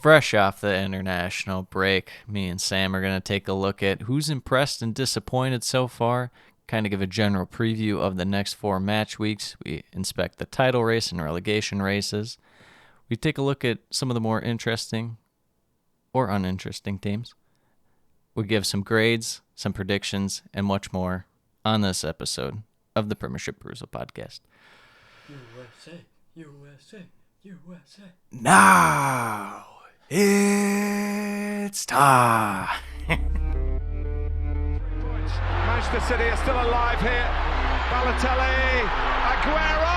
Fresh off the international break, me and Sam are going to take a look at who's impressed and disappointed so far, kind of give a general preview of the next 4 match weeks. We inspect the title race and relegation races. We take a look at some of the more interesting or uninteresting teams. We give some grades, some predictions, and much more on this episode of the Premiership Perusal Podcast. USA, USA, USA. Now it's time. Manchester City are still alive here. Balotelli, Aguero!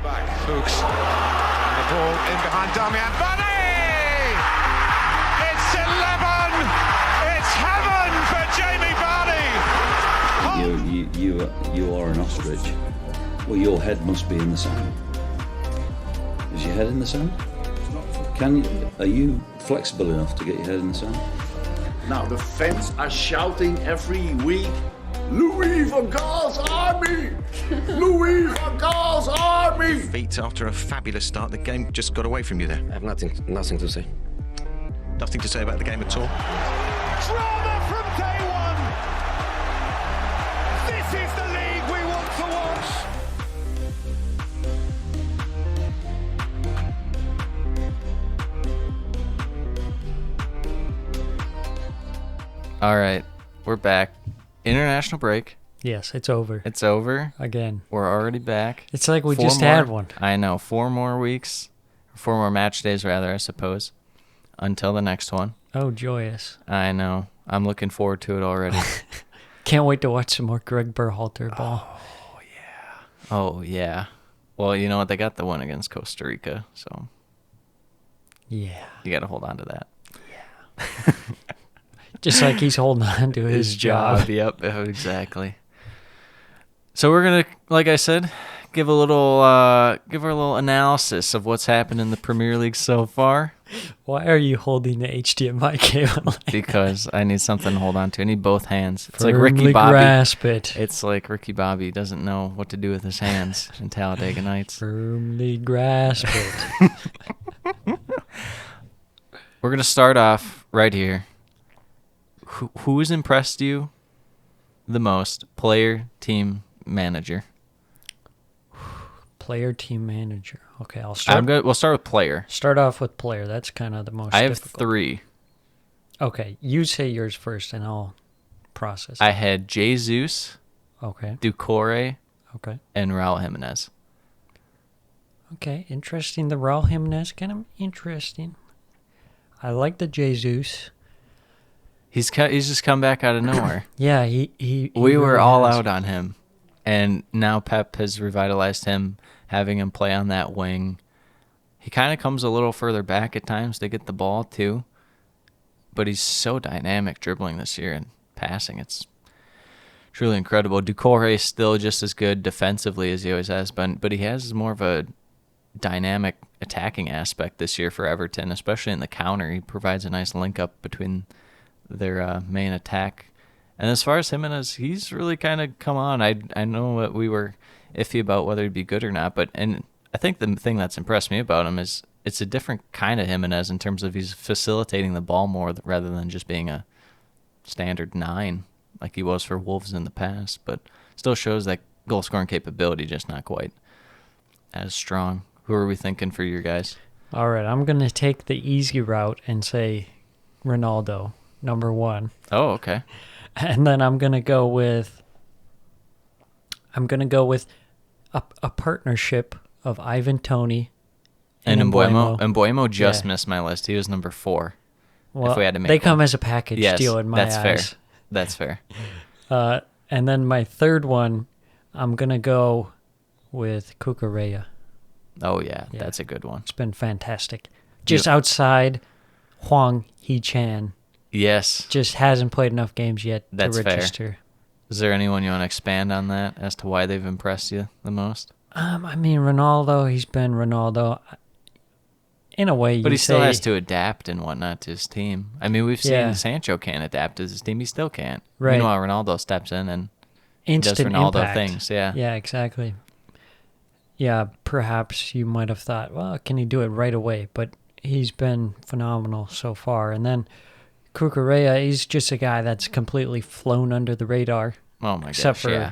Back, Fuchs. And the ball in behind Damian Vardy! It's 11! It's heaven for Jamie Vardy! You are an ostrich. Well, your head must be in the sand. Is your head in the sand? Are you flexible enough to get your head in the sand? Now the fans are shouting every week, Louis van Gaal's army! Louis van Gaal's army! Feet after a fabulous start, the game just got away from you there. I have nothing to say. Nothing to say about the game at all. Drama from day one! This is the league we want to watch! All right, we're back. International break. Yes, it's over. It's over. Again. We're already back. It's like we 4 just more, had one. I know. 4 more weeks. 4 more match days, rather, I suppose, until the next one. Oh, joyous. I know. I'm looking forward to it already. Can't wait to watch some more Greg Berhalter ball. Oh, yeah. Well, you know what? They got the one against Costa Rica, so Yeah. you got to hold on to that. Just like he's holding on to his job. Yep, exactly. So we're going to, like I said, give a little analysis of what's happened in the Premier League so far. Why are you holding the HDMI cable? Because I need something to hold on to. I need both hands. It's like Firmly Ricky Bobby. grasp it. It's like Ricky Bobby doesn't know what to do with his hands in Talladega Nights. Firmly grasp it. We're going to start off right here. Who has impressed you the most? Player, team, manager? Player, team, manager. Okay, I'll start. We'll start with player. Start off with player. That's kind of the most I have difficult. 3. Okay, you say yours first, and I'll process. I had Jesus, Okay. Ducore, Okay. and Raul Jimenez. Okay, interesting. The Raul Jimenez, kind of interesting. I like the Jesus. He's just come back out of nowhere. Yeah, he We were really all has. out on him, and now Pep has revitalized him, having him play on that wing. He kind of comes a little further back at times to get the ball too, but he's so dynamic dribbling this year and passing. It's truly incredible. Ducore is still just as good defensively as he always has been, but he has more of a dynamic attacking aspect this year for Everton, especially in the counter. He provides a nice link up between their main attack. And as far as Jimenez, he's really kind of come on. I know that we were iffy about whether he'd be good or not, and I think the thing that's impressed me about him is it's a different kind of Jimenez in terms of he's facilitating the ball more rather than just being a standard 9 like he was for Wolves in the past, but still shows that goal-scoring capability, just not quite as strong. Who are we thinking for your guys? All right, I'm going to take the easy route and say Ronaldo, number 1. Oh, okay. And then I'm going to go with a partnership of Ivan Toney And Mbeumo. Mbeumo just Yeah. missed my list. He was number 4. Well, if we had to make they come one. as a package Yes, deal in my that's eyes. fair. That's fair. And then my third one, I'm going to go with Cucurella. Oh, yeah, Yeah. that's a good one. It's been fantastic. Just outside Huang Hee-chan. Yes. Just hasn't played enough games yet That's to fair. register. Is there anyone you want to expand on that as to why they've impressed you the most? I mean, Ronaldo, he's been Ronaldo. In a way, But you he still say, has to adapt and whatnot to his team. I mean, we've seen Yeah. Sancho can't adapt to his team. He still can't. Right. Meanwhile, Ronaldo steps in and instant does Ronaldo impact. things. Yeah. Yeah, exactly. perhaps you might have thought, well, can he do it right away? But he's been phenomenal so far. And then Cucurella, he's just a guy that's completely flown under the radar. Oh my except gosh, for yeah.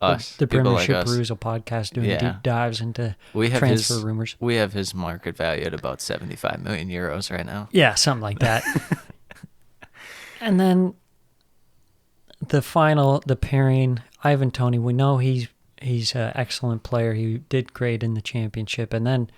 Us, the people like Premiership us. Perusal Podcast doing Yeah. deep dives into We have transfer his, rumors. We have his market value at about 75 million euros right now. Yeah, something like that. And then the pairing, Ivan Toney, we know he's an excellent player. He did great in the championship. And then,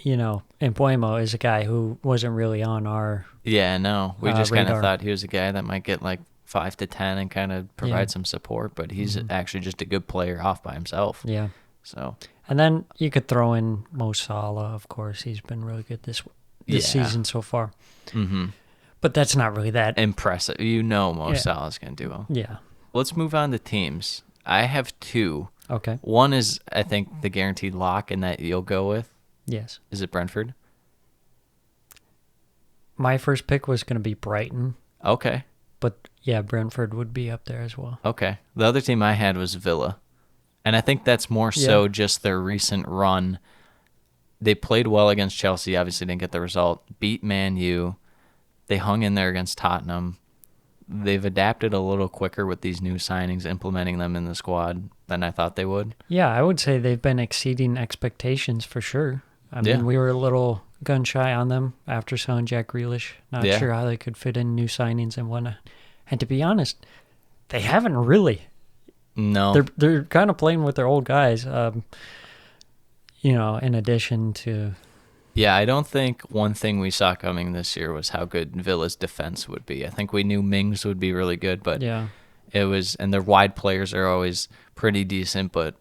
Embuemo is a guy who wasn't really on our Yeah, no. We just kind of radar. thought he was a guy that might get like 5 to 10 and kind of provide some support, but he's actually just a good player off by himself. Yeah. So, And then you could throw in Mo Salah, of course. He's been really good this season so far. mm-hmm. But that's not really that. Impressive. Mo Salah's going to do well. Yeah. Let's move on to teams. I have 2. Okay. One is, I think, the guaranteed lock and that you'll go with. Yes. Is it Brentford? My first pick was going to be Brighton. Okay. But, yeah, Brentford would be up there as well. Okay. The other team I had was Villa. And I think that's more so just their recent run. They played well against Chelsea, obviously didn't get the result. Beat Man U. They hung in there against Tottenham. They've adapted a little quicker with these new signings, implementing them in the squad than I thought they would. Yeah, I would say they've been exceeding expectations for sure. I mean, we were a little gun shy on them after selling Jack Grealish. Not sure how they could fit in new signings and whatnot. And to be honest, they haven't really. No. They're kind of playing with their old guys, in addition to... Yeah, I don't think one thing we saw coming this year was how good Villa's defense would be. I think we knew Mings would be really good, but it was... And their wide players are always pretty decent, but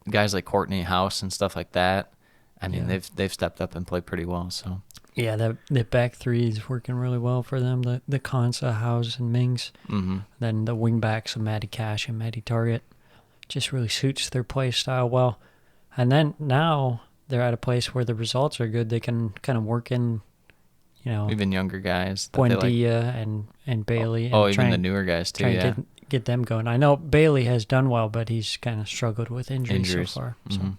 guys like Courtney House and stuff like that, I mean, they've stepped up and played pretty well, so... Yeah, the back three is working really well for them. The Konsa, House, and Mings. Mm-hmm. Then the wing backs of Matty Cash and Matty Target just really suits their play style well. And then now they're at a place where the results are good. They can kind of work in, even younger guys. Buendia and Bailey. Oh, and even the newer guys too, get them going. I know Bailey has done well, but he's kind of struggled with injuries so far. Mm-hmm. So.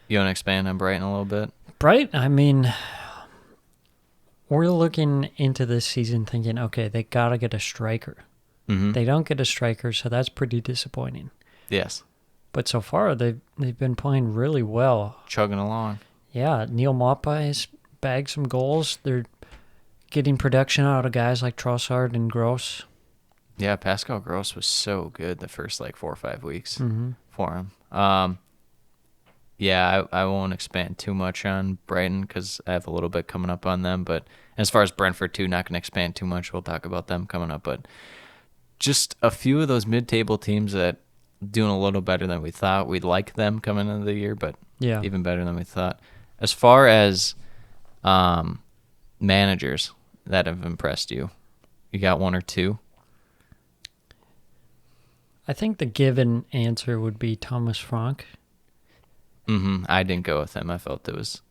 You want to expand on Brighton a little bit? Brighton, I mean... We're looking into this season thinking, okay, they got to get a striker. Mm-hmm. They don't get a striker, so that's pretty disappointing. Yes. But so far, they've been playing really well. Chugging along. Yeah, Neil Maupay has bagged some goals. They're getting production out of guys like Trossard and Gross. Yeah, Pascal Gross was so good the first 4 or 5 weeks for him. Yeah, I won't expand too much on Brighton because I have a little bit coming up on them. But as far as Brentford, too, not going to expand too much. We'll talk about them coming up. But just a few of those mid-table teams that doing a little better than we thought. We like them coming into the year, but even better than we thought. As far as managers that have impressed you, you got 1 or 2? I think the given answer would be Thomas Frank. I didn't go with him. I felt it was...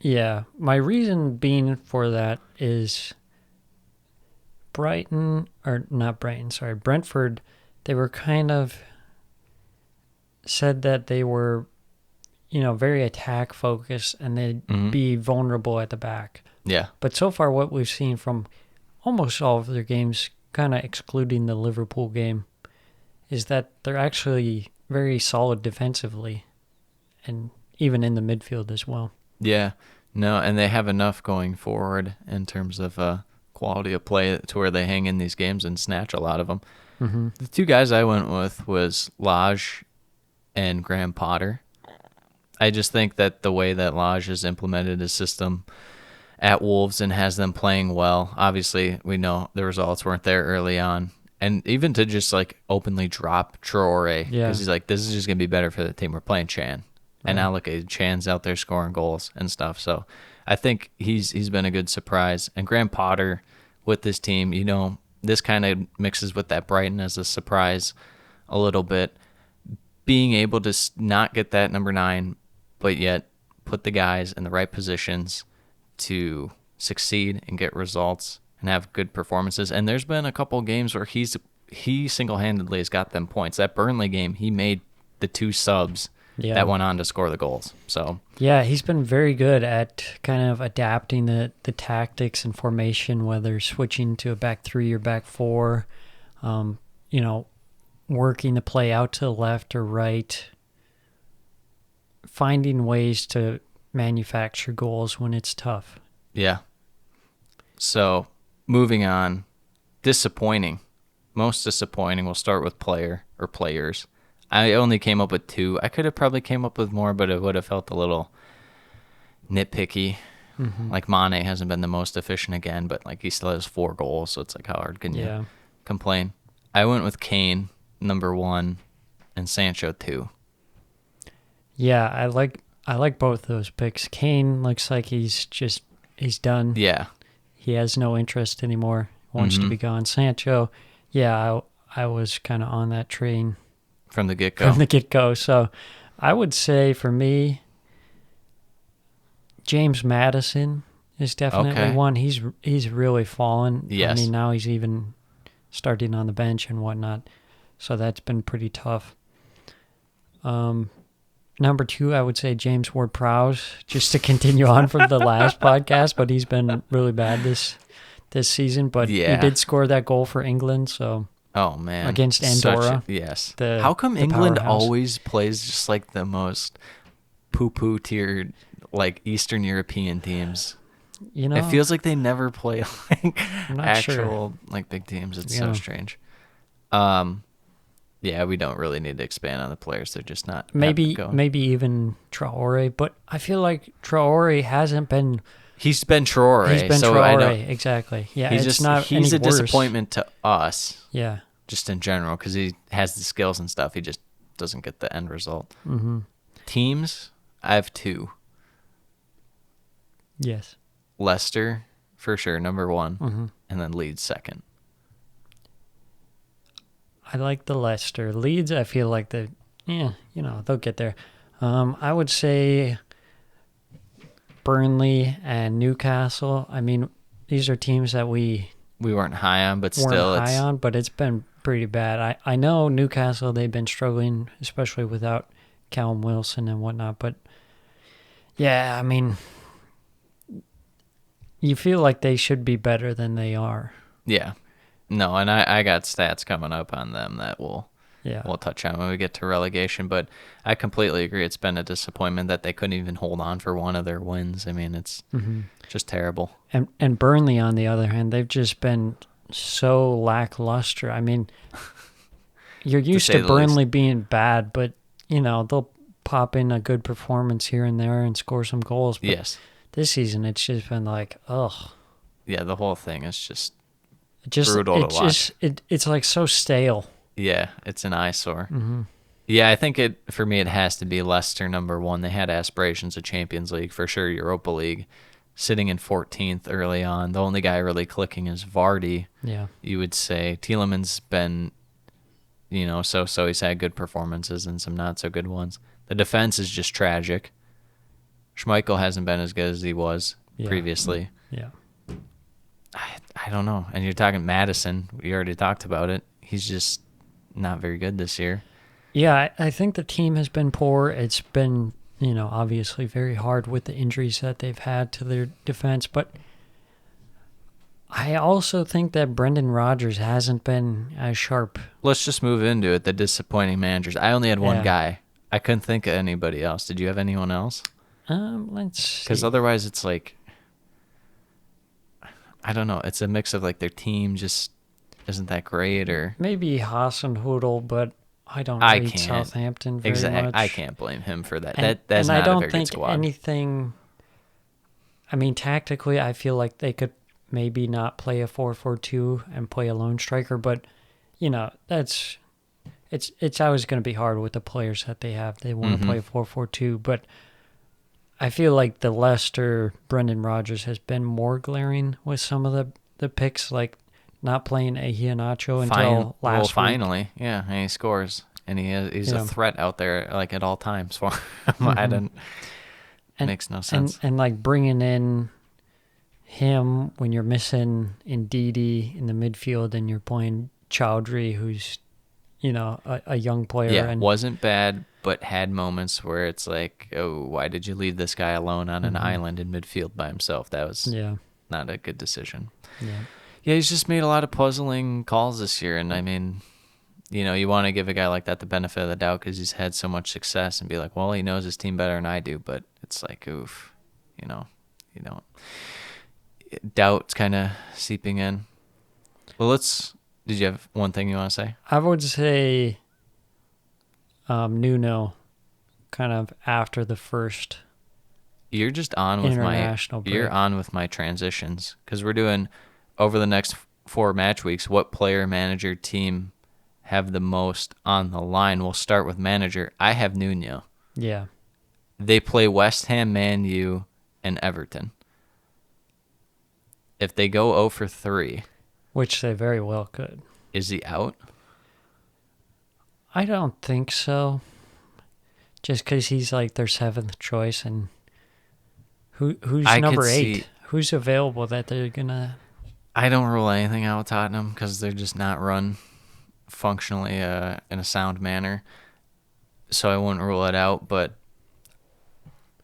Yeah. My reason being for that is Brentford, they were kind of said that they were, very attack focused and they'd be vulnerable at the back. Yeah. But so far what we've seen from almost all of their games, kind of excluding the Liverpool game, is that they're actually very solid defensively. And even in the midfield as well. Yeah. No, and they have enough going forward in terms of quality of play to where they hang in these games and snatch a lot of them. Mm-hmm. The 2 guys I went with was Lage and Graham Potter. I just think that the way that Lage has implemented his system at Wolves and has them playing well, obviously we know the results weren't there early on. And even to just openly drop Traore, because he's like, this is just going to be better for the team. We're playing Chan. And now look at Chan's out there scoring goals and stuff. So I think he's been a good surprise. And Graham Potter with this team, this kind of mixes with that Brighton as a surprise a little bit. Being able to not get that number 9, but yet put the guys in the right positions to succeed and get results and have good performances. And there's been a couple games where he single-handedly has got them points. That Burnley game, he made the 2 subs that went on to score the goals. So yeah, he's been very good at kind of adapting the tactics and formation, whether switching to a back 3 or back 4, working the play out to the left or right, finding ways to manufacture goals when it's tough. yeah. So moving on, disappointing. Most disappointing. We'll start with players. I only came up with 2. I could have probably came up with more, but it would have felt a little nitpicky. Mm-hmm. Like Mane hasn't been the most efficient again, but like he still has 4 goals, so it's like how hard can you complain? I went with Kane, number 1, and Sancho 2. Yeah, I like both those picks. Kane looks like he's done. Yeah. He has no interest anymore. Wants to be gone. Sancho, yeah, I was kind of on that train From the get-go. So I would say for me, James Maddison is definitely one. He's really fallen. Yes. I mean, now he's even starting on the bench and whatnot. So that's been pretty tough. Number 2, I would say James Ward-Prowse, just to continue on from the last podcast, but he's been really bad this season. But he did score that goal for England, so... Oh, man. Against Andorra. Yes. How come England always plays just like the most poo-poo tiered, like Eastern European teams? It feels like they never play like actual like big teams. It's so strange. Yeah, we don't really need to expand on the players. They're just not maybe even Traore, but I feel like Traore hasn't been. He's been Traore. Traore, exactly. Yeah, he's a disappointment to us. Yeah. Just in general, because he has the skills and stuff. He just doesn't get the end result. Mm-hmm. Teams, I have 2. Yes. Leicester, for sure, number 1, and then Leeds second. I like the Leicester. Leeds, I feel like they'll get there. I would say Burnley and Newcastle. I mean, these are teams that we weren't high on, but it's been pretty bad. I know Newcastle, they've been struggling, especially without Callum Wilson and whatnot. But yeah, I mean, you feel like they should be better than they are. Yeah. No, and I got stats coming up on them that we'll touch on when we get to relegation. But I completely agree. It's been a disappointment that they couldn't even hold on for one of their wins. I mean, it's just terrible. And Burnley, on the other hand, they've just been so lackluster. I mean, you're used to Burnley being bad, but, they'll pop in a good performance here and there and score some goals. But yes. This season, it's just been like, ugh. Yeah, the whole thing is just brutal to watch. It's like so stale. Yeah, it's an eyesore. Mm-hmm. Yeah, I think for me it has to be Leicester number 1. They had aspirations of Champions League, for sure, Europa League, sitting in 14th early on. The only guy really clicking is Vardy. Yeah. You would say Tielemans been, so he's had good performances and some not so good ones. The defense is just tragic. Schmeichel hasn't been as good as he was previously. Yeah. I don't know. And you're talking Maddison. We already talked about it. He's just not very good this year. Yeah, I think the team has been poor. It's been, obviously very hard with the injuries that they've had to their defense. But I also think that Brendan Rodgers hasn't been as sharp. Let's just move into it. The disappointing managers. I only had one guy. I couldn't think of anybody else. Did you have anyone else? Let's see. Because otherwise it's like, I don't know. It's a mix of like their team just isn't that great, or maybe Hasenhüttl, but I don't rate Southampton very much. I can't blame him for that. And, That's and not I don't a very think good squad. anything. I mean, tactically, I feel like they could maybe not play a 4-4-2 and play a lone striker, but it's always going to be hard with the players that they have. They want to play a 4-4-2, but I feel like the Leicester Brendan Rodgers has been more glaring with some of the picks, like not playing Iheanacho until last week. Finally, yeah, and he scores, and he's a threat out there like at all times for him. Makes no sense. And like bringing in him when you're missing Ndidi in the midfield and you're playing Chowdhury, who's a young player. Yeah, and wasn't bad but had moments where it's like, oh, why did you leave this guy alone on an island in midfield by himself? That was not a good decision. Yeah, he's just made a lot of puzzling calls this year, and I mean, you want to give a guy like that the benefit of the doubt because he's had so much success and be like, well, he knows his team better than I do, but it's like, oof, you don't. Doubt's kind of seeping in. Well, did you have one thing you want to say? I would say Nuno, kind of after the first You're just on with international break. You're on with my transitions because we're doing over the next 4 match weeks. What player, manager, team have the most on the line? We'll start with manager. I have Nuno. Yeah. They play West Ham, Man U, and Everton. If they go 0 for 3, which they very well could, is he out? I don't think so. Just because he's like their 7th choice, and who's number 8? Who's available that they're gonna? I don't rule anything out with Tottenham because they're just not run functionally in a sound manner. So I wouldn't rule it out, but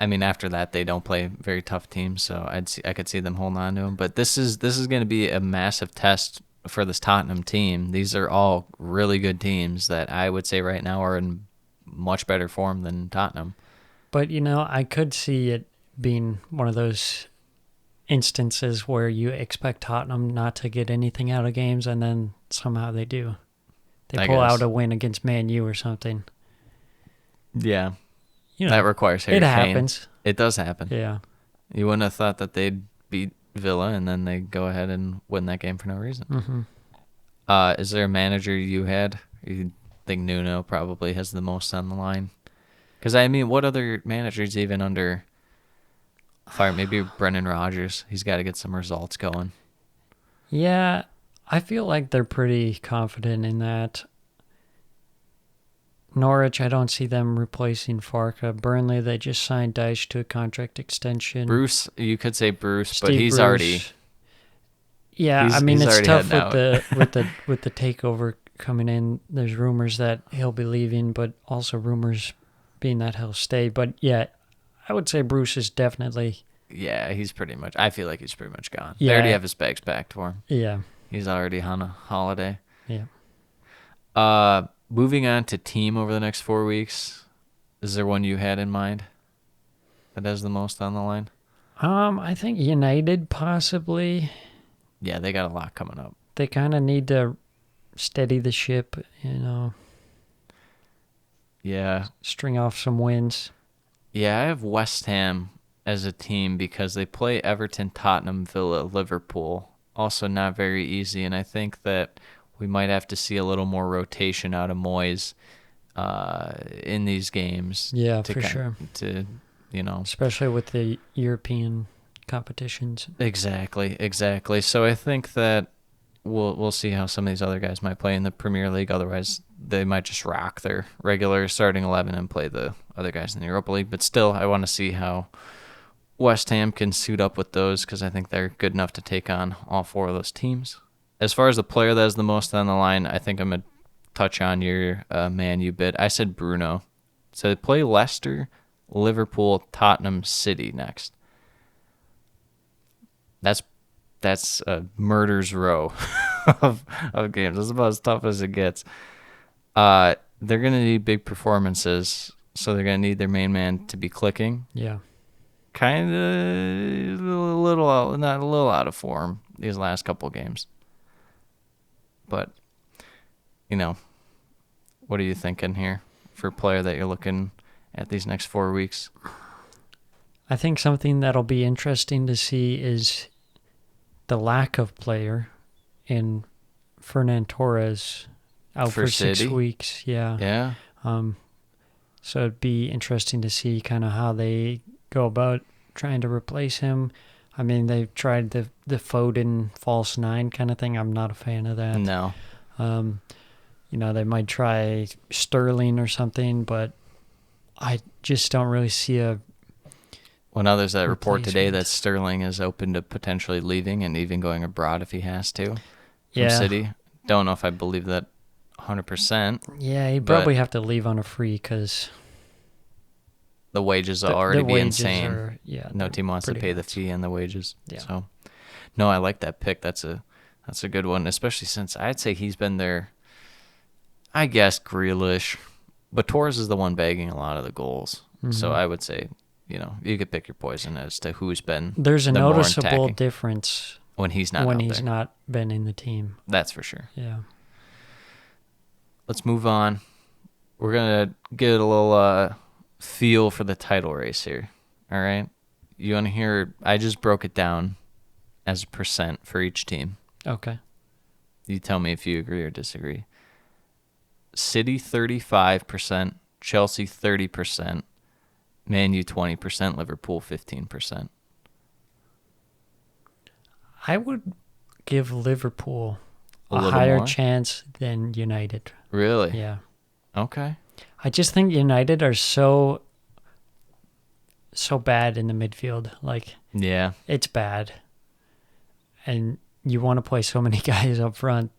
I mean after that they don't play very tough teams, so I could see them holding on to him. But this is going to be a massive test for this Tottenham team. These are all really good teams that I would say right now are in much better form than Tottenham. But I could see it being one of those instances where you expect Tottenham not to get anything out of games, and then somehow they do. They pull out a win against Man U or something. Yeah. That requires Harry Kane. It happens. It does happen. Yeah. You wouldn't have thought that they'd beat Villa and then they go ahead and win that game for no reason. Mm-hmm. Is there a manager you had? You think Nuno probably has the most on the line? Because, I mean, what other managers even under fire? Maybe Brendan Rodgers. He's got to get some results going. Yeah, I feel like they're pretty confident in that. Norwich, I don't see them replacing Farke. Burnley, they just signed Dyche to a contract extension. Bruce, you could say Bruce, but Steve he's Bruce. already. Yeah, I mean it's tough with the with the takeover coming in. There's rumors that he'll be leaving, but also rumors being that he'll stay. But yeah, I would say Bruce is definitely. Yeah, he's pretty much. I feel like he's pretty much gone. Yeah. They already have his bags packed for him. Yeah. He's already on a holiday. Yeah. Moving on to team over the next 4 weeks, is there one you had in mind that has the most on the line? I think United possibly. Yeah, they got a lot coming up. They kind of need to steady the ship, Yeah. String off some wins. Yeah, I have West Ham as a team because they play Everton, Tottenham, Villa, Liverpool. Also not very easy, and I think that we might have to see a little more rotation out of Moyes in these games. Yeah, for sure. Especially with the European competitions. Exactly. So I think that we'll see how some of these other guys might play in the Premier League. Otherwise, they might just rock their regular starting 11 and play the other guys in the Europa League. But still, I want to see how West Ham can suit up with those because I think they're good enough to take on all 4 of those teams. As far as the player that has the most on the line, I think I'm going to touch on your Man U bit. I said Bruno. So they play Leicester, Liverpool, Tottenham, City next. That's a murder's row of games. That's about as tough as it gets. They're going to need big performances, so they're going to need their main man to be clicking. Yeah. Kind of not a little out of form these last couple games. But, what are you thinking here for a player that you're looking at these next 4 weeks? I think something that'll be interesting to see is the lack of player in Fernando Torres out for 6 weeks. Yeah. Yeah. So it'd be interesting to see kind of how they go about trying to replace him. I mean, they've tried the Foden false 9 kind of thing. I'm not a fan of that. No. They might try Sterling or something, but I just don't really see a. Well, now there's that report today that Sterling is open to potentially leaving and even going abroad if he has to from City. Don't know if I believe that 100%. Yeah, he'd probably have to leave on a free because The wages will The already be wages insane. No they're team wants to pretty pay the nuts. fee and the wages. Yeah. So, no, I like that pick. That's a good one, especially since I'd say he's been there, I guess, Grealish. But Torres is the one bagging a lot of the goals. So I would say, you could pick your poison as to who's been There's a the more noticeable attacking difference when he's not when out he's there. not been in the team. That's for sure. Yeah. Let's move on. We're going to get a little feel for the title race here. All right? You want to hear? I just broke it down as a percent for each team. Okay. You tell me if you agree or disagree. City 35%, Chelsea 30%, Man U 20%, Liverpool 15%. I would give Liverpool A a little higher more? chance than United. Really? Yeah. Okay. I just think United are so bad in the midfield. Like, Yeah. it's bad. And you want to play so many guys up front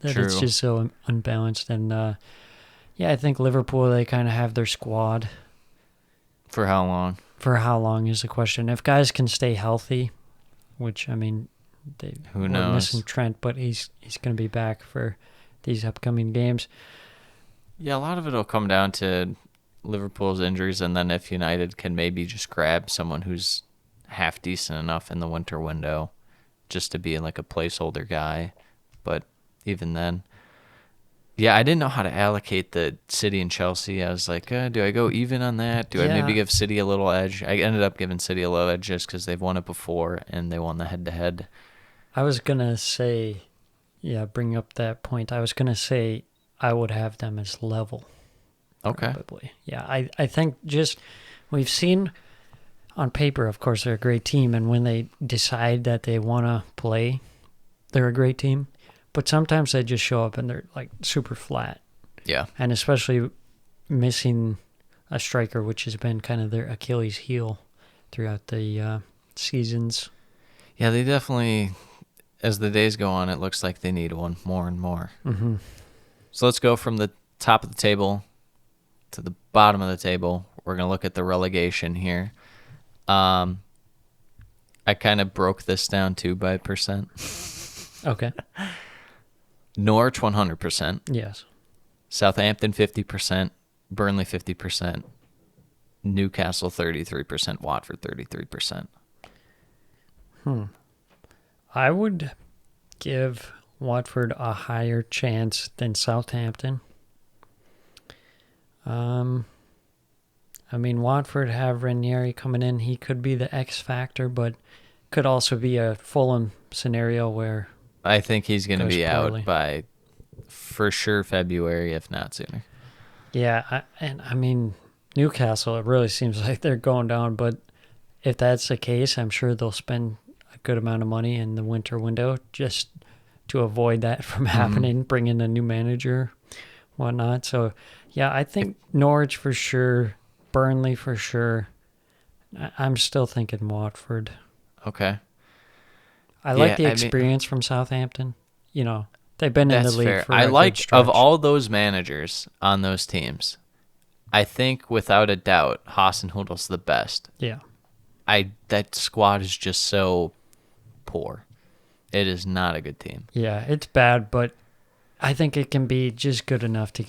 that it's True. just so unbalanced. And, I think Liverpool, they kind of have their squad. For how long? For how long is the question. If guys can stay healthy, which, they Who were knows? missing Trent, but he's going to be back for these upcoming games. Yeah, a lot of it will come down to Liverpool's injuries, and then if United can maybe just grab someone who's half decent enough in the winter window just to be like a placeholder guy. But even then, yeah, I didn't know how to allocate the City and Chelsea. I was like, do I go even on that? Do I maybe Yeah. give City a little edge? I ended up giving City a little edge just because they've won it before and they won the head-to-head. I was going to say, bring up that point. I was going to say I would have them as level. Okay. Probably. Yeah, I think just we've seen on paper, of course, they're a great team. And when they decide that they want to play, they're a great team. But sometimes they just show up and they're like super flat. Yeah. And especially missing a striker, which has been kind of their Achilles heel throughout the seasons. Yeah, they definitely, as the days go on, it looks like they need one more and more. Mm-hmm. So let's go from the top of the table to the bottom of the table. We're going to look at the relegation here. I kind of broke this down too by percent. Okay. Norwich 100%, Yes. Southampton 50%, Burnley 50%, Newcastle 33%, Watford 33%. I would give Watford a higher chance than Southampton. Watford have Ranieri coming in. He could be the X factor, but could also be a Fulham scenario where I think he's going to Goes be poorly. out by, for sure, February, if not sooner. Newcastle, it really seems like they're going down, but if that's the case, I'm sure they'll spend a good amount of money in the winter window just to avoid that from happening, bring in a new manager, whatnot. So, I think Norwich for sure, Burnley for sure. I'm still thinking Watford. Okay. I like the I mean- experience from Southampton. They've been in the That's league fair. for I a like, good stretch. of all those managers on those teams, I think without a doubt, Hasenhutl's the best. Yeah. That squad is just so poor. It is not a good team. Yeah, it's bad, but I think it can be just good enough to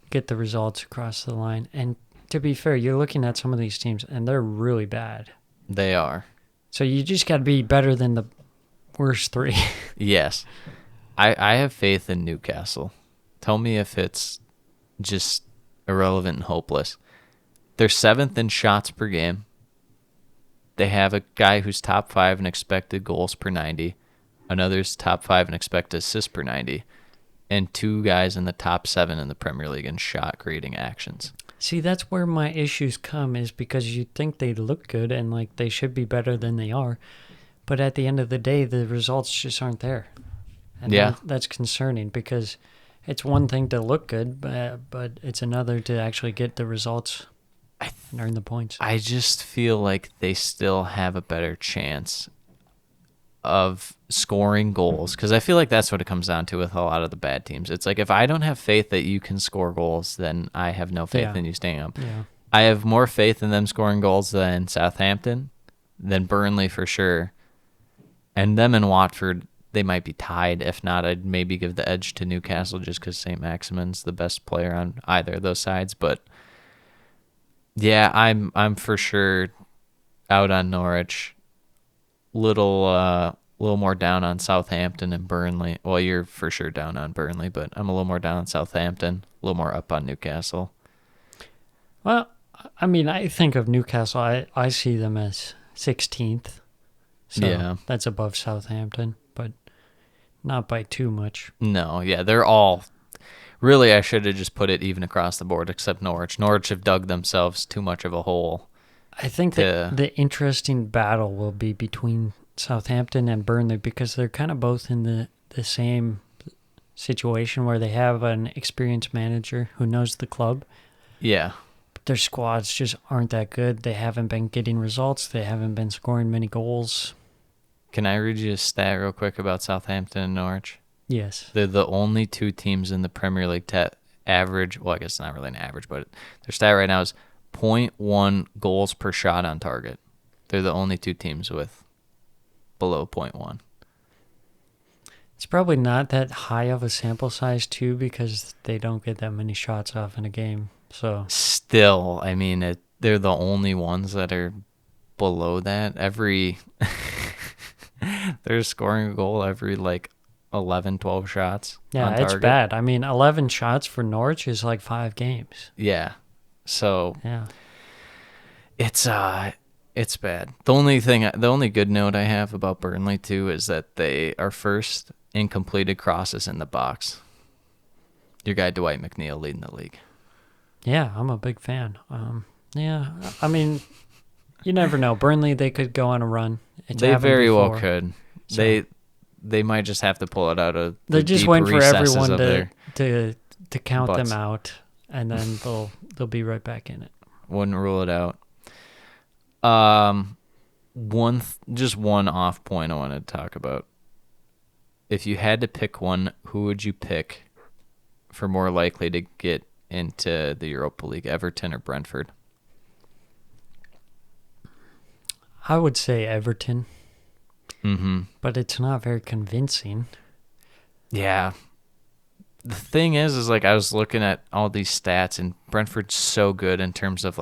get the results across the line. And to be fair, you're looking at some of these teams, and they're really bad. They are. So you just got to be better than the worst three. Yes. I have faith in Newcastle. Tell me if it's just irrelevant and hopeless. They're 7th in shots per game. They have a guy who's top 5 in expected goals per 90. Another's top 5 in expected assists per 90. And 2 guys in the top 7 in the Premier League in shot creating actions. See, that's where my issues come, is because you think they look good and like they should be better than they are. But at the end of the day, the results just aren't there. And Yeah. that's concerning, because it's one thing to look good, but it's another to actually get the results and earn the points. I just feel like they still have a better chance of scoring goals, because I feel like that's what it comes down to with a lot of the bad teams. It's like, if I don't have faith that you can score goals, then I have no faith Yeah. in you staying up. Yeah. I have more faith in them scoring goals than Southampton, than Burnley for sure. And them and Watford, they might be tied. If not, I'd maybe give the edge to Newcastle just because St. Maximin's the best player on either of those sides. But yeah, I'm for sure out on Norwich. Little more down on Southampton and Burnley. Well, you're for sure down on Burnley, but I'm a little more down on Southampton, a little more up on Newcastle. Well, I mean, I think of Newcastle, I see them as 16th. So Yeah. that's above Southampton, but not by too much. No, yeah, they're all... Really, I should have just put it even across the board, except Norwich. Norwich have dug themselves too much of a hole. I think that the interesting battle will be between Southampton and Burnley because they're kind of both in the same situation where they have an experienced manager who knows the club. Yeah. But their squads just aren't that good. They haven't been getting results. They haven't been scoring many goals. Can I read you a stat real quick about Southampton and Norwich? Yes. They're the only two teams in the Premier League average. Well, I guess it's not really an average, but their stat right now is 0.1 goals per shot on target. They're the only two teams with below 0.1. It's probably not that high of a sample size, too, because they don't get that many shots off in a game. So Still, I mean, they're the only ones that are below that. They're scoring a goal every, 11, 12 shots on yeah, target. it's bad. I mean, 11 shots for Norwich is like 5 games. Yeah. So Yeah. it's bad. The only good note I have about Burnley too is that they are first in completed crosses in the box. Your guy Dwight McNeil leading the league. Yeah, I'm a big fan. Yeah, I mean, you never know. Burnley, they could go on a run. It's They happened very well before. could. So- They might just have to pull it out of They're the just deep waiting for recesses everyone of their to count butts. them out, and then they'll be right back in it. Wouldn't rule it out. Just one off point I wanted to talk about. If you had to pick one, who would you pick for more likely to get into the Europa League, Everton or Brentford? I would say Everton, Mm-hmm. but it's not very convincing. Yeah. The thing is I was looking at all these stats, and Brentford's so good in terms of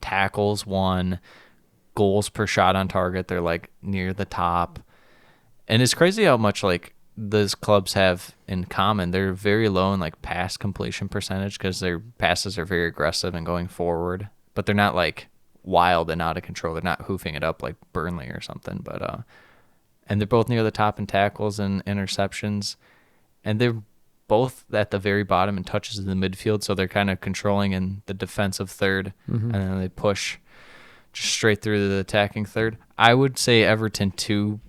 tackles won, goals per shot on target. They're near the top. And it's crazy how much those clubs have in common. They're very low in pass completion percentage because their passes are very aggressive and going forward, but they're not wild and out of control. They're not hoofing it up like Burnley or something, but and they're both near the top in tackles and interceptions, and they're both at the very bottom in touches in the midfield, so they're kind of controlling in the defensive third, and then they push just straight through the attacking third. I would say Everton too,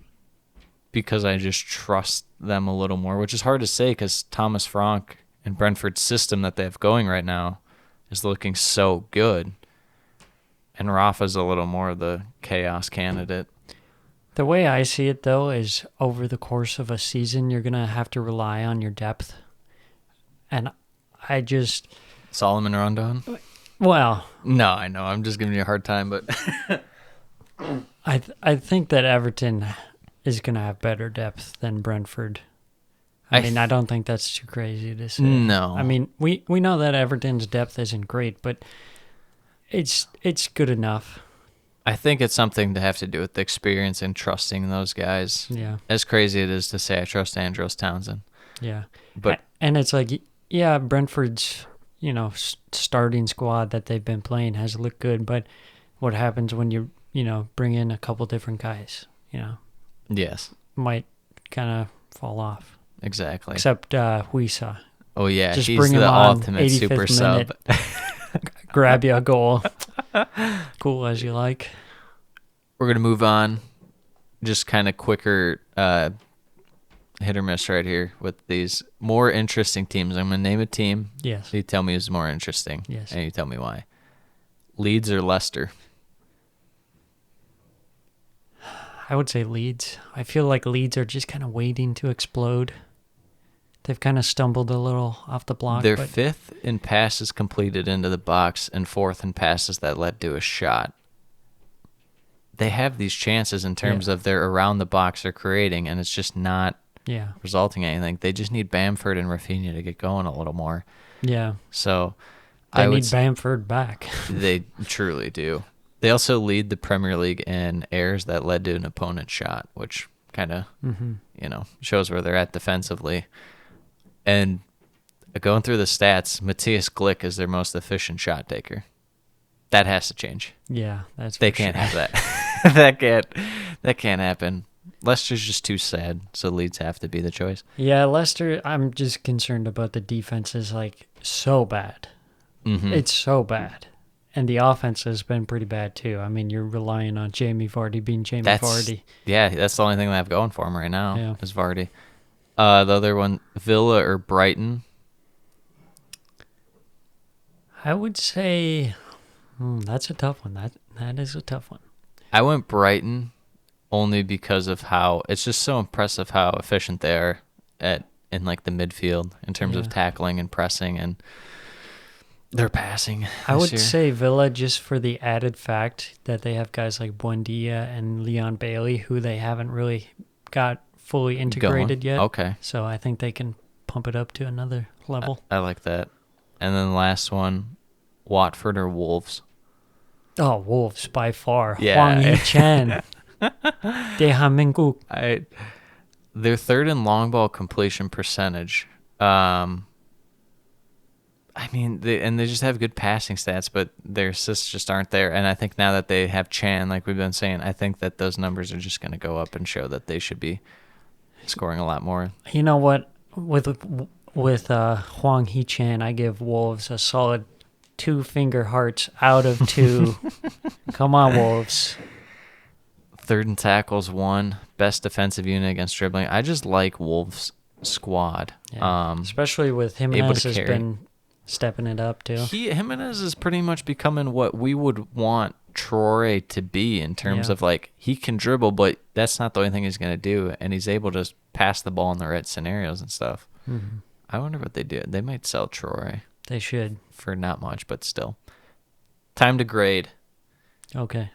because I just trust them a little more, which is hard to say because Thomas Frank and Brentford's system that they have going right now is looking so good, and Rafa's a little more of the chaos candidate. The way I see it, though, is over the course of a season, you're going to have to rely on your depth. And I just... Solomon Rondon? Well... No, I know. I'm just giving you a hard time, but... I think that Everton is going to have better depth than Brentford. I mean, I don't think that's too crazy to say. No. I mean, we know that Everton's depth isn't great, but it's good enough. I think it's something to have to do with the experience and trusting those guys. Yeah. As crazy it is to say I trust Andros Townsend. Yeah. But and it's Brentford's, starting squad that they've been playing has looked good, but what happens when you bring in a couple different guys, yes, might kind of fall off. exactly. Except Huisa. Oh yeah, Just he's bring him the on, ultimate 85th super sub. Grab you a goal. Cool as you like. We're gonna move on. Just kind of quicker hit or miss right here with these more interesting teams. I'm gonna name a team. Yes. You tell me who's more interesting. Yes. And you tell me why. Leeds or Leicester? I would say Leeds. I feel like Leeds are just kind of waiting to explode. They've kind of stumbled a little off the block. They're but 5th in passes completed into the box and 4th in passes that led to a shot. They have these chances in terms of they're around the box they're creating, and it's just not resulting in anything. They just need Bamford and Rafinha to get going a little more. Yeah. So they need Bamford back. They truly do. They also lead the Premier League in errors that led to an opponent's shot, which kind of shows where they're at defensively. And going through the stats, Matthias Glick is their most efficient shot taker. That has to change. Yeah, that's they can't have that. that can't happen. Leicester's just too sad, so Leeds have to be the choice. Yeah, Leicester, I'm just concerned about the defense is like so bad. Mm-hmm. It's so bad. And the offense has been pretty bad too. I mean, you're relying on Jamie Vardy being Vardy. Yeah, that's the only thing they have going for him right now is Vardy. The other one, Villa or Brighton? I would say that's a tough one. That is a tough one. I went Brighton only because of how it's just so impressive how efficient they are in like the midfield in terms of tackling and pressing and their passing. I would say Villa just for the added fact that they have guys like Buendia and Leon Bailey who they haven't really got fully integrated yet. Okay. So I think they can pump it up to another level. I like that. And then the last one, Watford or Wolves? Oh, Wolves by far. Yeah. Hwang Hee-chan. Deha. They're 3rd in long ball completion percentage. I mean, they just have good passing stats, but their assists just aren't there. And I think now that they have Chan, like we've been saying, I think that those numbers are just going to go up and show that they should be scoring a lot more. You know what? With Hwang Hee-chan, I give Wolves a solid 2 finger hearts out of 2. Come on, Wolves. 3rd in tackles, 1. Best defensive unit against dribbling. I just like Wolves' squad. Yeah. Especially with Jimenez has been stepping it up too. Jimenez is pretty much becoming what we would want Traore to be in terms of like he can dribble, but that's not the only thing he's going to do, and he's able to pass the ball in the right scenarios and stuff. Mm-hmm. I wonder what they do. They might sell Traore. They should. For not much, but still. Time to grade. Okay.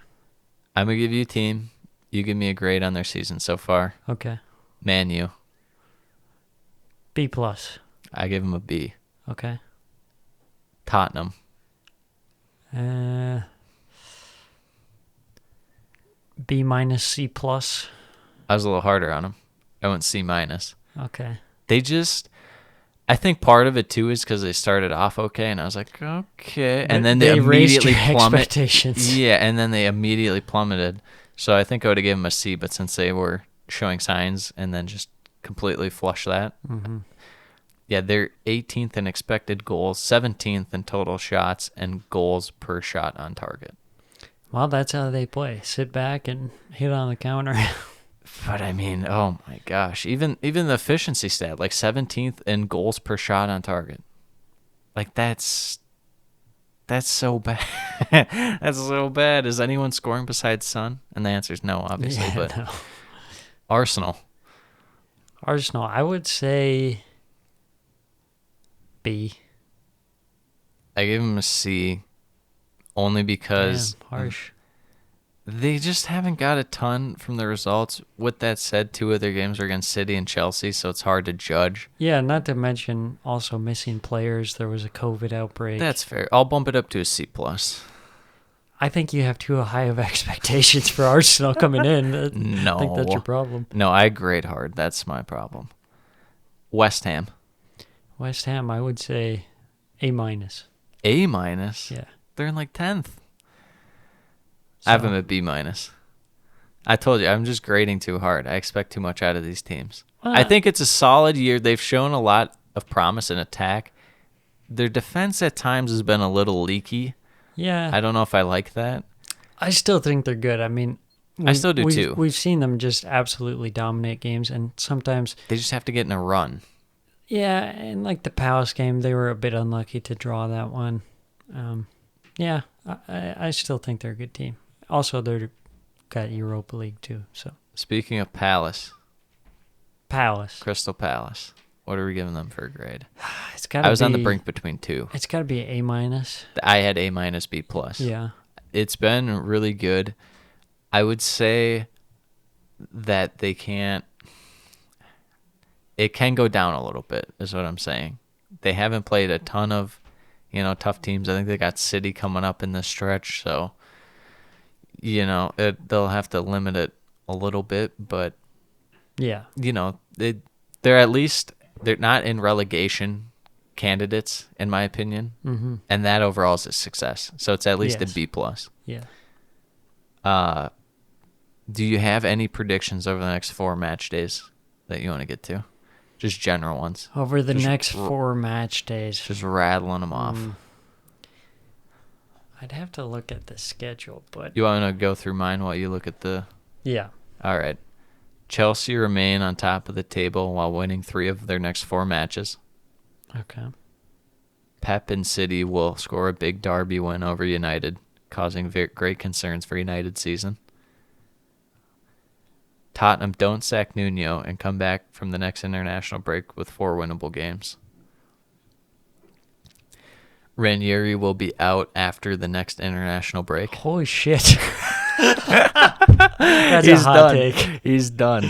I'm going to give you a team. You give me a grade on their season so far. Okay. Man U. B+. I give them a B. Okay. Tottenham. B-, C+. I was a little harder on them. I went C-. Okay. I think part of it too is because they started off okay, and I was like, okay, and then they immediately plummeted. Expectations. Yeah, and then they immediately plummeted. So I think I would have given them a C, but since they were showing signs and then just completely flush that, they're 18th in expected goals, 17th in total shots, and goals per shot on target. Well, that's how they play. Sit back and hit on the counter. But I mean, oh my gosh, even the efficiency stat, like 17th in goals per shot on target. Like that's so bad. That's so bad. Is anyone scoring besides Son? And the answer is no, obviously. Yeah, but no. Arsenal, I would say B. I gave him a C, only because harsh. They just haven't got a ton from the results. With that said, 2 of their games are against City and Chelsea, so it's hard to judge. Yeah, not to mention also missing players. There was a COVID outbreak. That's fair. I'll bump it up to a C+. I think you have too high of expectations for Arsenal coming in. No. I think that's your problem. No, I grade hard. That's my problem. West Ham. I would say A-. A-? Yeah. They're in like 10th. So, I have them at B-. I told you, I'm just grading too hard. I expect too much out of these teams. I think it's a solid year. They've shown a lot of promise in attack. Their defense at times has been a little leaky. Yeah. I don't know if I like that. I still think they're good. I mean, I still do too. We've seen them just absolutely dominate games, and sometimes they just have to get in a run. Yeah, and like the Palace game, they were a bit unlucky to draw that one. Yeah, I still think they're a good team. Also, they've got Europa League too. So speaking of Palace, Crystal Palace. What are we giving them for a grade? It's gotta I was on the be- brink between two. It's got to be A minus. I had A minus, B plus. Yeah. It's been really good. I would say that they can't. It can go down a little bit, is what I'm saying. They haven't played a ton of, tough teams. I think they got City coming up in this stretch, so they'll have to limit it a little bit. But Yeah. they're not in relegation candidates, in my opinion, and that overall is a success. So it's at least Yes. a B plus. Yeah. Do you have any predictions over the next 4 match days that you want to get to? Just general ones. Over the Just next 4 match days. Just rattling them off. I'd have to look at the schedule, but You want to go through mine while you look at the... yeah. All right. Chelsea remain on top of the table while winning 3 of their next 4 matches. Okay. Pep and City will score a big derby win over United, causing great concerns for United's season. Tottenham don't sack Nuno and come back from the next international break with 4 winnable games. Ranieri will be out after the next international break. Holy shit. That's a hot done. take. He's done.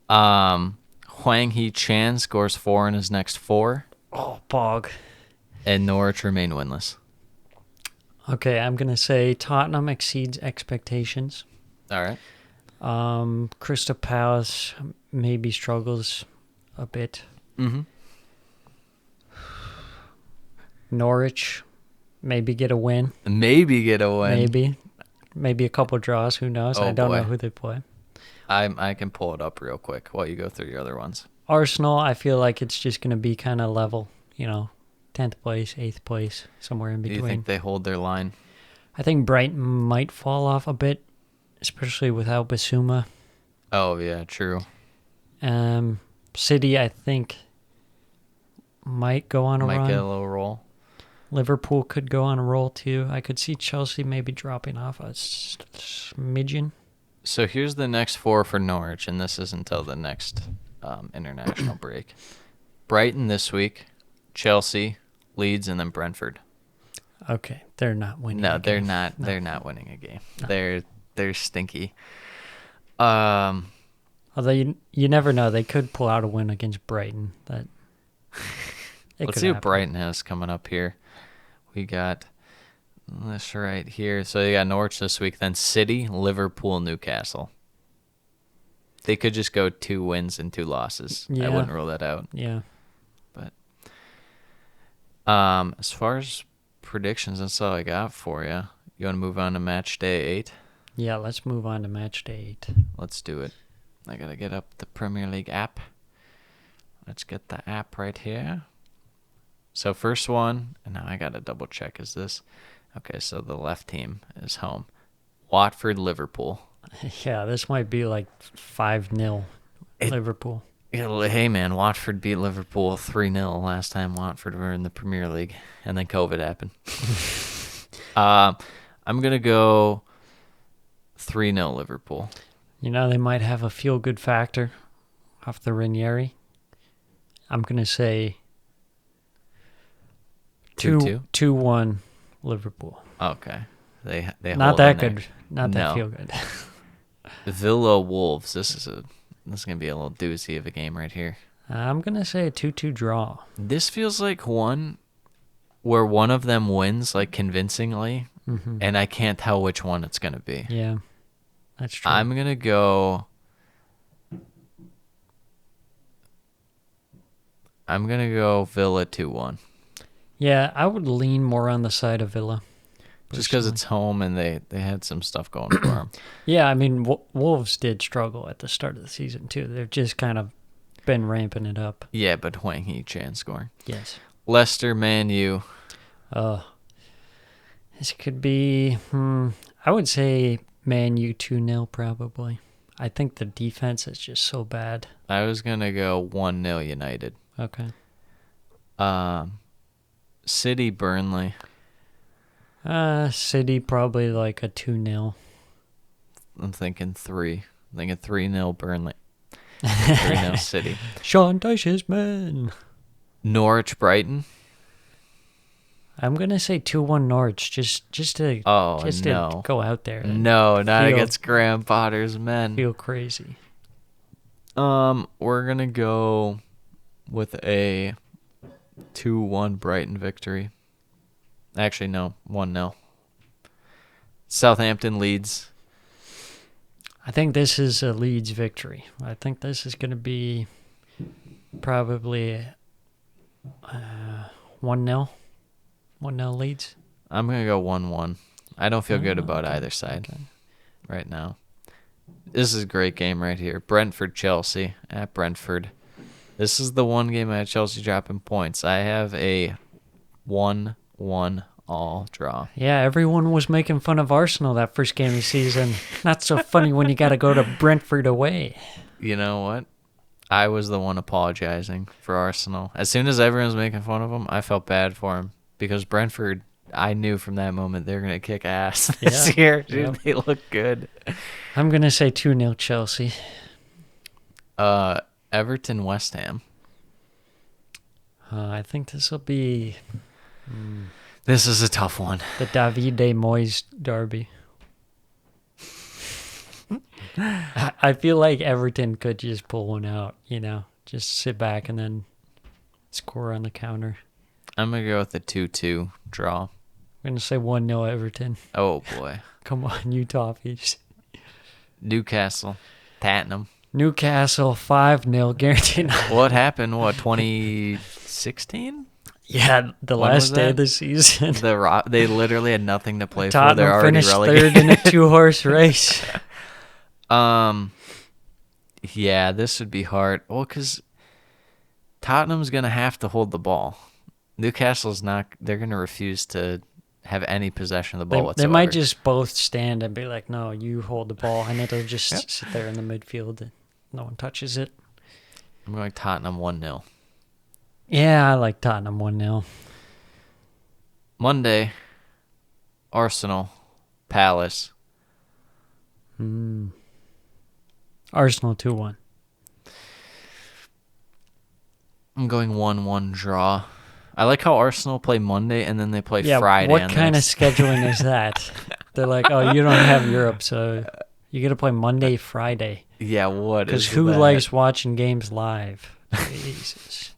Hwang Hee-chan scores 4 in his next 4, Oh, bog. and Norwich remain winless. Okay, I'm going to say Tottenham exceeds expectations. All right. Crystal Palace maybe struggles a bit. Mm-hmm. Norwich maybe get a win. Maybe get a win. Maybe a couple draws. Who knows? Oh, I don't know boy. who they play. I can pull it up real quick while you go through your other ones. Arsenal, I feel like it's just going to be kind of level. 10th place, 8th place, somewhere in Do between. you think they hold their line? I think Brighton might fall off a bit, especially without Basuma. Oh, yeah, true. City, I think, might go on a Might run. get a little roll. Liverpool could go on a roll too. I could see Chelsea maybe dropping off a smidgen. So here's the next 4 for Norwich, and this is until the next international break. Brighton this week, Chelsea, Leeds, and then Brentford. Okay, they're not winning. No, a they're game. not. No. They're not winning a game. They're stinky. Although you never know, they could pull out a win against Brighton. Let's see what Brighton has coming up here. We got this right here. So you got Norwich this week, then City, Liverpool, Newcastle. They could just go 2 wins and 2 losses. I Yeah. wouldn't rule that out. Yeah. But as far as predictions, that's all I got for you. You want to move on to match day 8? Yeah, let's move on to match day 8. Let's do it. I gotta get up the Premier League app. Let's get the app right here. So first one, and now I gotta double check, is this? Okay, so the left team is home. Watford, Liverpool. Yeah, this might be like 5-0 Liverpool. Hey man, Watford beat Liverpool 3-0 last time Watford were in the Premier League, and then COVID happened. I'm gonna go 3-0 Liverpool. They might have a feel-good factor off the Ranieri. I'm going to say 2-2? 2-1 Liverpool. Okay, they Not hold that in there. good. Not that No. feel-good. Villa Wolves. This is gonna be a little doozy of a game right here. I'm going to say a 2-2 draw. This feels like one where one of them wins like convincingly, and I can't tell which one it's gonna be. Yeah, that's true. I'm gonna go. Villa 2-1. Yeah, I would lean more on the side of Villa. Just because it's home and they had some stuff going for them. Yeah, I mean, Wolves did struggle at the start of the season, too. They've just kind of been ramping it up. Yeah, but Hwang Hee-chan scoring. Yes. Leicester, Man U. This could be, I would say Man U 2-0 probably. I think the defense is just so bad. I was going to go 1-0 United. Okay. City, Burnley. City probably like a 2-0. I'm thinking 3. I'm thinking 3-0 Burnley. 3-0 City. Sean Dyche's men. Norwich Brighton. I'm gonna say 2-1 Norwich, just to no. go out there. And No, not feel- against Graham Potter's men. Feel crazy. We're gonna go with a 2-1 Brighton victory. Actually, no, 1-0. Southampton Leeds. I think this is a Leeds victory. I think this is gonna be probably 1-0. 1-0 Leeds. I'm gonna go 1-1. I don't feel good about either side right now. This is a great game right here. Brentford Chelsea at Brentford. This is the one game I had Chelsea dropping points. I have a 1-1 all draw. Yeah, everyone was making fun of Arsenal that first game of the season. Not so funny when you got to go to Brentford away. You know what? I was the one apologizing for Arsenal. As soon as everyone was making fun of them, I felt bad for them because Brentford, I knew from that moment they're going to kick ass this year. Dude, Yep. They look good. I'm going to say 2-0 Chelsea. Everton West Ham. I think this will be This is a tough one. the Davide Moyes derby. I feel like Everton could just pull one out, just sit back and then score on the counter. I'm going to go with the 2-2 draw. I'm going to say 1-0 Everton. Oh, boy. Come on, you Toffees. Newcastle. Tottenham. Newcastle 5-0 guaranteed. What happened? 2016? Yeah, the When last was day that? of the season. They literally had nothing to play for. They're Tottenham already finished relegated. third in a 2-horse race. Yeah, this would be hard. Well, because Tottenham's going to have to hold the ball. Newcastle's not. They're going to refuse to have any possession of the ball They whatsoever. might just both stand and be like, no, you hold the ball. And it'll just sit there in the midfield and no one touches it. I'm going Tottenham 1-0. Yeah, I like Tottenham 1-0. Monday, Arsenal, Palace. Arsenal 2-1. I'm going 1-1 draw. I like how Arsenal play Monday and then they play Yeah, Friday. what on the kind of next- scheduling is that? They're like, oh, you don't have Europe, so you got to play Monday, Friday. Yeah, what is Because who that? likes watching games live? Jesus.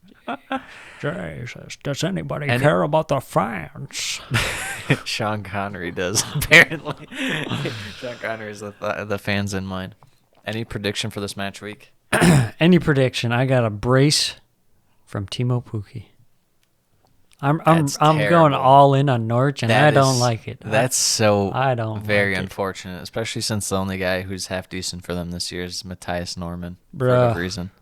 Jesus. Does anybody care about the fans? Sean Connery does, apparently. Sean Connery is the fans in mind. Any prediction for this match week? Any prediction? I got a brace from Timo Pukki. I'm That's going terrible. all in on Norwich, and That I don't is- like it. That's so I don't very like it. unfortunate, especially since the only guy who's half decent for them this year is Matthias Norman for Bruh. whatever reason.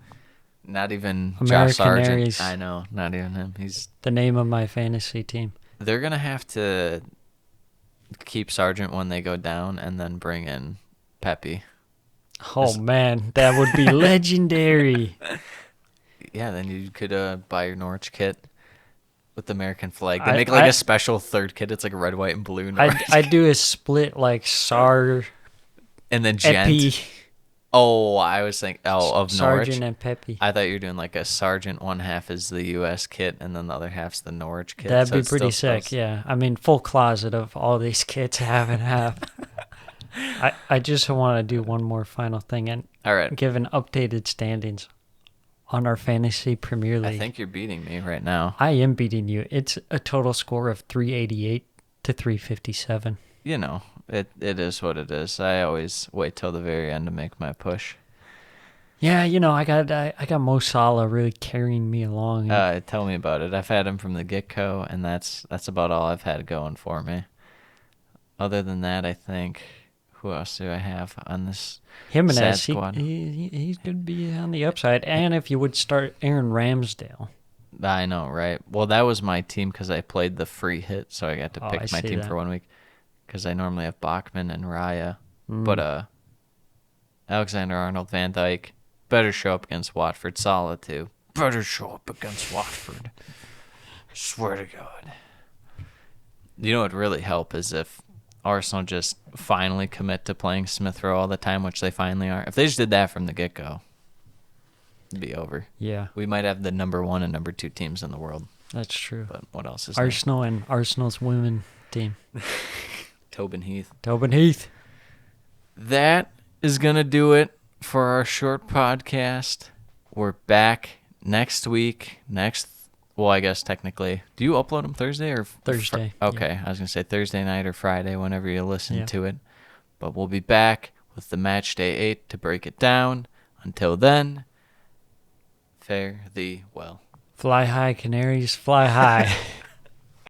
Not even Josh American Sargent. Aries. I know, not even him. The name of my fantasy team. They're gonna have to keep Sargent when they go down, and then bring in Pepe. Oh man, that would be legendary. Yeah, then you could buy your Norwich kit with the American flag. They I- make like I- a special third kit. It's like red, white, and blue. Norwich. I do a split like Sar, and then Gent. Epi, Oh, I was thinking of Norwich. Sargent, and Pepe. I thought you were doing like a Sergeant. One half is the U.S. kit, and then the other half's the Norwich kit. That'd so be it's pretty still sick. supposed- Yeah, I mean, full closet of all these kits, half and half. I just want to do one more final thing and All right. give an updated standings on our fantasy Premier League. I think you're beating me right now. I am beating you. It's a total score of 388 to 357. You know, it is what it is. I always wait till the very end to make my push. Yeah, I got Mo Salah really carrying me along. Tell me about it. I've had him from the get-go, and that's about all I've had going for me. Other than that, I think, who else do I have on this Jimenez, sad squad? he's going to be on the upside. And if you would start Aaron Ramsdale. I know, right? Well, that was my team because I played the free hit, so I got to Oh, pick I my see team that. for 1 week. Because I normally have Bachman and Raya, Mm. but Alexander-Arnold, Van Dijk, better show up against Watford. Salah too. Better show up against Watford. Swear to God. You know what would really help is if Arsenal just finally commit to playing Smith Rowe all the time, which they finally are. If they just did that from the get-go, it'd be over. Yeah, We might have the number 1 and number 2 teams in the world, that's true. but what else is there? Arsenal and Arsenal's women team. Tobin Heath. Tobin Heath. That is going to do it for our short podcast. We're back next week. Well, I guess technically. Do you upload them Thursday or Thursday? Okay, yeah. I was going to say Thursday night or Friday, whenever you listen Yeah. to it. But we'll be back with the Match Day 8 to break it down. Until then, fare thee well. Fly high, Canaries, fly high.